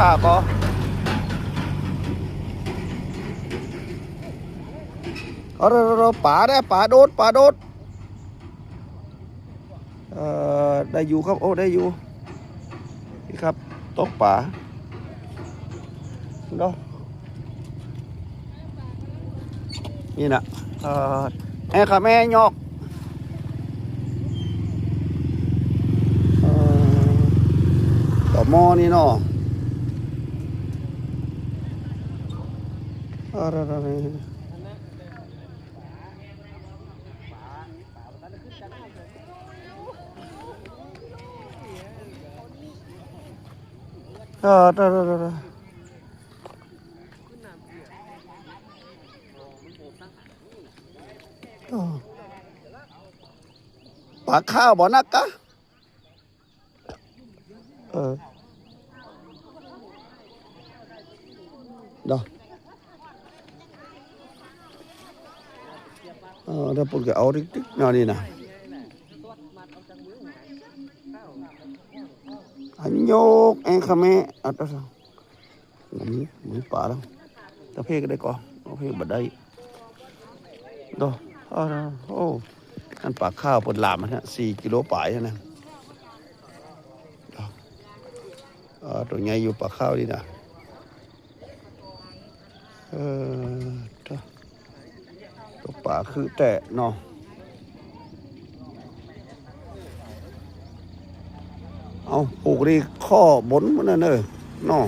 ข่าก็เราป่าได้ป่าโดดได้อยู่ครับโอ้ได้อยู่นี่ครับตกป่าเนาะนี่นะแม่ค่ะแม่ยอกต่อหม้อนี่เนาะอะไรปลาข้าวบ่นักกะเด้อเดี๋ยวปุ่นก็เอาติ๊กๆหน่อยนี่นะอันโยกเองค่ะแม่อัดเอามีป่าแล้วตะเพก็ได้ก่อนตะเพบัดได้ดอโอ้อันปลาข้าวปนหลามมันฮะ4 กิโลป่ายนะตัวใหญ่อยู่ปลาข้าวนี่นะตัวปลาคือแต่เนาะเอาปลูกดีข้อบนมันนั่นเนาะ